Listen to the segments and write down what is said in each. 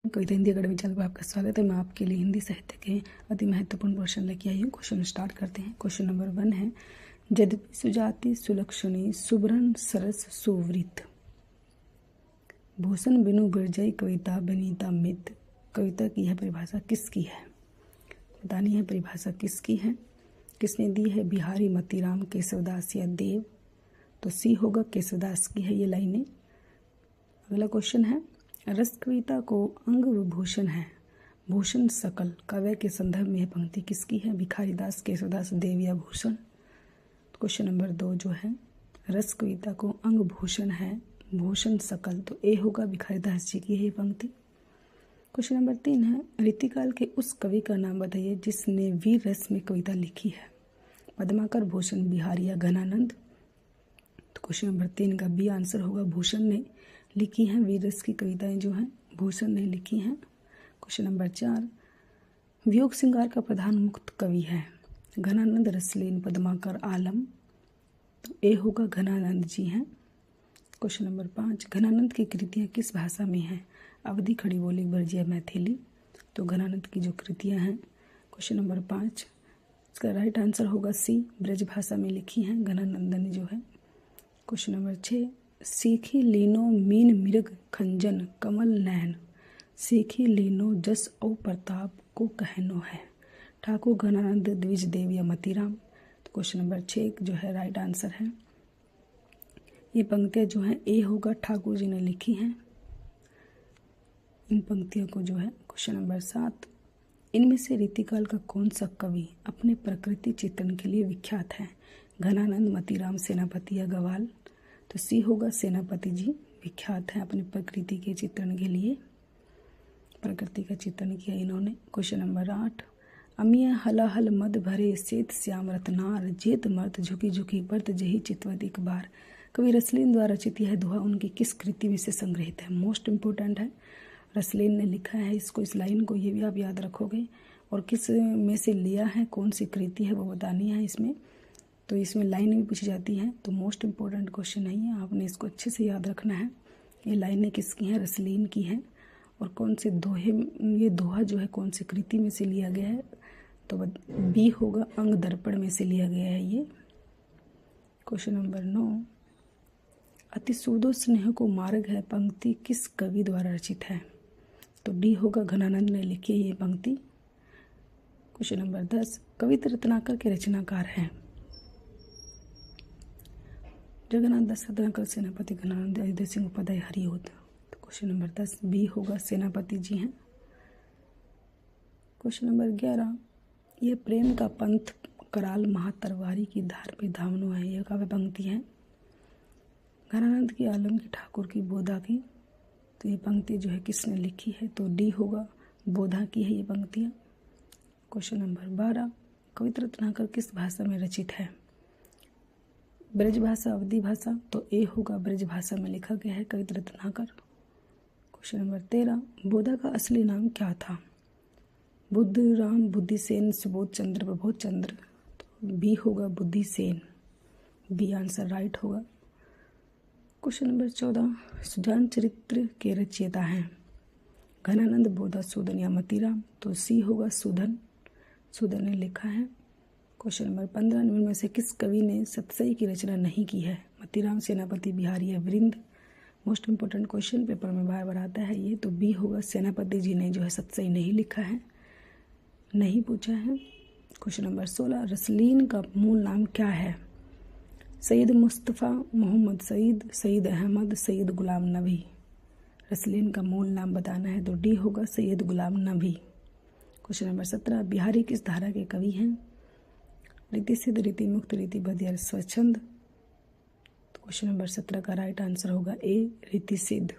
कविता Hindi academy channel पर आपका स्वागत है। मैं आपके लिए हिंदी साहित्य के अति महत्वपूर्ण पोर्शन लेके आई हूँ। क्वेश्चन स्टार्ट करते हैं। क्वेश्चन नंबर 1 है, यद्यपि सुजाति सुलक्षणी सुब्रन सरस सुवृत भूषण बिनु बिरजय कविता बनीता मित। कविता की यह परिभाषा किसकी है? बतानी है परिभाषा किसकी है, किसने दी है? बिहारी, मतीराम, केशवदास या देव? तो सी होगा, केशवदास की है ये लाइनें। अगला क्वेश्चन है, रस कविता को अंग विभूषण है, भूषण सकल। काव्य के संदर्भ में यह पंक्ति किसकी है? भिखारीदास, केशवदास, देव या भूषण? क्वेश्चन नंबर 2 जो है, रस कविता को अंग भूषण है, भूषण सकल। तो ए होगा, भिखारीदास जी की है ये पंक्ति। क्वेश्चन नंबर 3 है, रीतिकाल के उस कवि का नाम बताइए जिसने वीर रस में कविता लिखी है। पद्माकर, भूषण, बिहारी या घनानंद? तो क्वेश्चन नंबर 3 का बी आंसर होगा, भूषण ने लिखी हैं वीर रस की कविताएं जो हैं भूषण ने लिखी हैं। क्वेश्चन नंबर 4, वियोग श्रृंगार का प्रधान मुक्त कवि है। घनानंद, रसलीन, पद्माकर, आलम? तो ए होगा, घनानंद जी हैं। क्वेश्चन नंबर 5, घनानंद की कृतियां किस भाषा में हैं? अवधी, खड़ी बोली, ब्रज या मैथिली? तो घनानंद की जो कृतियां हैं, क्वेश्चन नंबर 5 इसका राइट आंसर होगा सी, ब्रज भाषा में लिखी हैं घनानंद ने जो है। क्वेश्चन नंबर 6, सीखी लीनो मीन मृग खंजन कमल नैन, सीखी लीनो जस औ प्रताप को कहनो है। ठाकुर, घनानंद, द्विज, देव या मतीराम? तो क्वेश्चन नंबर 6 जो है राइट आंसर है। ये पंक्तियाँ जो हैं ए होगा, ठाकुर जी ने लिखी हैं इन पंक्तियों को जो है। क्वेश्चन नंबर 7, इनमें से रीतिकाल का कौन सा कवि अपने प्रकृति चित्रण के लिए विख्यात है? घनानंद, मतीराम, सेनापति या गवाल? तो सी होगा, सेनापति जी विख्यात हैं अपनी प्रकृति के चित्रण के लिए, प्रकृति का चित्रण किया इन्होंने। क्वेश्चन नंबर 8, अमिया हलाहल मद भरे श्वेत श्याम रत्नार, जेत मर्त झुकी झुकी बर्त जही चितवत एक बार। कवि रसलीन द्वारा रचित यह दोहा उनकी किस कृति में से संग्रहित है? मोस्ट इम्पोर्टेंट है, रसलीन ने लिखा है इसको, इस लाइन को ये भी आप याद रखोगे। और किस में से लिया है, कौन सी कृति है वो बतानी है इसमें। तो इसमें लाइन भी पूछी जाती है, तो मोस्ट इम्पोर्टेंट क्वेश्चन नहीं है, आपने इसको अच्छे से याद रखना है। ये लाइनें किसकी हैं? रसलीन की हैं। और कौन से दोहे, ये दोहा जो है कौन सी कृति में से लिया गया है? तो बी होगा, अंग दर्पण में से लिया गया है ये। क्वेश्चन नंबर 9, अति सूदो स्नेह को मार्ग है पंक्ति किस कवि द्वारा रचित है? तो डी होगा, घनानंद ने लिखी है ये पंक्ति। क्वेश्चन नंबर 10, कविता रत्नाकर के रचनाकार हैं? जगन्नाथ दास, रत्नाकर, सेनापति, घनानंद, अयोध्या सिंह उपाध्याय, हरिओद? तो क्वेश्चन नंबर 10 बी होगा, सेनापति जी हैं। क्वेश्चन नंबर 11, यह प्रेम का पंथ कराल महातरवारी की धार पे धामनो है, यह काव्य पंक्ति है। घनानंद की, आलम की, ठाकुर की, बोधा की? तो ये पंक्ति जो है किसने लिखी है? तो डी होगा, बोधा की है ये पंक्तियाँ। क्वेश्चन नंबर 12, कविता रत्नाकर किस भाषा में रचित है? ब्रज भाषा, अवधी भाषा? तो ए होगा, ब्रज भाषा में लिखा गया है कविता रत्नाकर। क्वेश्चन नंबर 13, बोधा का असली नाम क्या था? बुद्धराम, बुद्धिसेन, सुबोध चंद्र, प्रबोध चंद्र? तो बी होगा, बुद्धिसेन, बी आंसर राइट होगा। क्वेश्चन नंबर 14, सुजान चरित्र के रचयिता हैं? घनानंद, बोधा, सूदन या मतीराम? तो सी होगा, सूदन, सूदन ने लिखा है। क्वेश्चन नंबर 15, निम्न में से किस कवि ने सतसई की रचना नहीं की है? मतीराम, सेनापति, बिहारी या वृंद? मोस्ट इंपोर्टेंट क्वेश्चन, पेपर में बार बार आता है ये। तो बी होगा, सेनापति जी ने जो है सतसई नहीं लिखा है, नहीं पूछा है। क्वेश्चन नंबर 16, रसलीन का मूल नाम क्या है? सैयद मुस्तफ़ा, मोहम्मद सईद, सईद अहमद, सैयद गुलाम नबी? रसलीन का मूल नाम बताना है, तो डी होगा, सैयद गुलाम नबी। क्वेश्चन नंबर 17, बिहारी किस धारा के कवि हैं? रीति सिद्ध, रीति मुक्त, रीति बद्ध या स्वच्छंद? तो क्वेश्चन नंबर 17 का राइट आंसर होगा ए, रीति सिद्ध।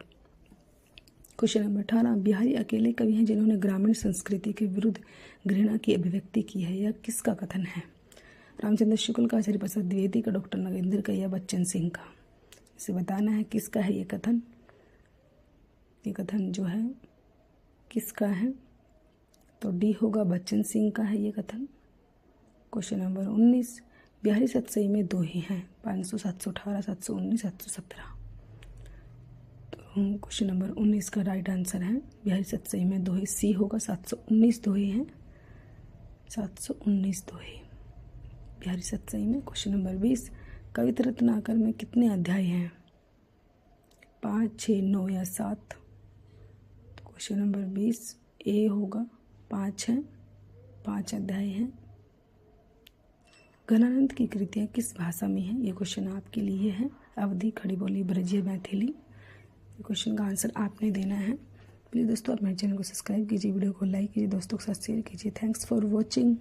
क्वेश्चन नंबर 18, बिहारी अकेले कवि हैं जिन्होंने ग्रामीण संस्कृति के विरुद्ध घृणा की अभिव्यक्ति की है, यह किसका कथन है? रामचंद्र शुक्ल का, आचार्य प्रसाद द्विवेदी का, डॉक्टर नगेंद्र का या बच्चन सिंह का? इसे बताना है किसका है ये कथन। ये कथन जो है किसका है? तो डी होगा, बच्चन सिंह का है ये कथन। क्वेश्चन नंबर 19, बिहारी सतसई में दोहे हैं 500, 718, 719, 717? तो क्वेश्चन नंबर 19 का राइट आंसर है बिहारी सतसई में दोहे, सी होगा। 719 दोहे हैं, 719 दोहे बिहारी सतसई में। क्वेश्चन नंबर 20, कविता रत्नाकर में कितने अध्याय हैं? 5, 6, 9 या 7? क्वेश्चन नंबर 20 ए होगा, 5 हैं, 5 अध्याय हैं। घनानंद की कृतियाँ किस भाषा में हैं? ये क्वेश्चन आपके लिए है। अवधी, खड़ी बोली, ब्रजीय, मैथिली। ये क्वेश्चन का आंसर आपने देना है। प्लीज़ दोस्तों आप मेरे चैनल को सब्सक्राइब कीजिए, वीडियो को लाइक कीजिए, दोस्तों के साथ शेयर कीजिए। Thanks for watching.